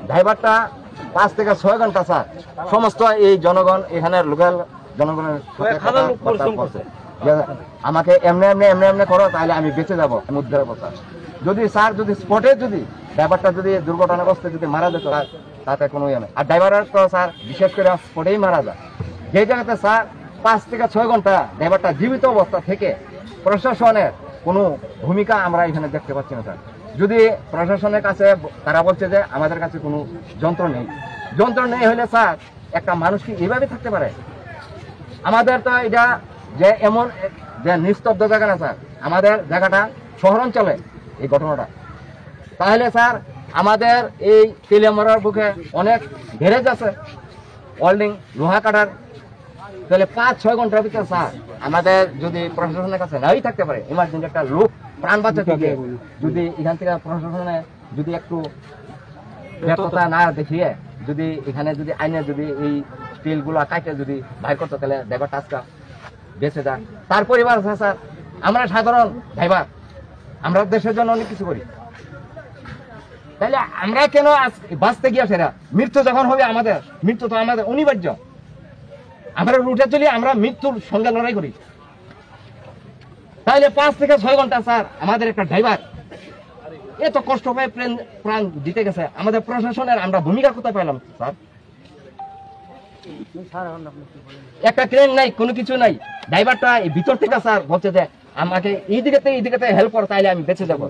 ড্রাইভারটা 5 থেকে 6 ঘন্টা স্যার সমস্ত এই জনগণ এখানে লোকাল জনগণের আমাকে এমনি করো তাহলে আমি বেঁচে যাবো মুদ্রার কথা। যদি স্যার যদি স্পটে যদি ড্রাইভারটা যদি দুর্ঘটনাগ্রস্ত যদি মারা যেত তাতে কোনো ইয়ে নেই। আর ড্রাইভারের তো স্যার বিশেষ করে স্পটেই মারা যায়। যে জায়গাতে স্যার 5 থেকে 6 ঘন্টা ড্রাইভারটা জীবিত অবস্থা থেকে প্রশাসনের কোনো ভূমিকা আমরা এখানে দেখতে পাচ্ছি না স্যার। যদি প্রশাসনের কাছে তারা বলছে যে আমাদের কাছে কোনো যন্ত্র নেই হলে স্যার একটা মানুষ কি এভাবে থাকতে পারে? আমাদের তো এটা যে এমন যে নিস্তব্ধ জায়গা না স্যার, আমাদের জায়গাটা শহরাঞ্চলে এই ঘটনাটা। তাহলে স্যার আমাদের এই তেলিয়ামরার বুকে অনেক গ্যারেজ আছে ওয়েল্ডিং লোহা কাটার, তাহলে 5-6 ঘন্টার ভিতরে স্যার আমাদের যদি প্রশাসনের কাছে নাই থাকতে পারে ইমার্জেন্সি একটা লোক প্রাণ বাঁচাতে গিয়ে যদি এখান থেকে প্রশাসনে যদি একটু ব্যর্থতা না দেখিয়ে যদি এখানে যদি আইনে যদি এই স্টিলগুলো কাটে যদি বাইর করতে তাহলে ড্রাইভারটা আজকে বেঁচে যাক। তার পরিবার আছে স্যার, আমরা সাধারণ ড্রাইভার, আমরা দেশের জন্য অনেক কিছু করি, তাহলে আমরা কেন বাঁচতে গিয়ে সেরা মৃত্যু যখন হবে আমাদের, মৃত্যু তো আমাদের অনিবার্য। আমরা রুটে চলি, আমরা মৃত্যুর সঙ্গে লড়াই করি। তাহলে 5 থেকে 6 ঘন্টা স্যার আমাদের একটা ড্রাইভার এত কষ্ট পায় প্রাণ দিতে গেছে, আমাদের প্রশাসনের আমরা ভূমিকা কোথায় পেলাম স্যার? একটা ক্রেন নাই, কোনো কিছু নাই। ড্রাইভারটা ভিতর থেকে স্যার বলছে যে আমাকে এই দিকে হেল্প করো তাহলে আমি বেঁচে যাবো।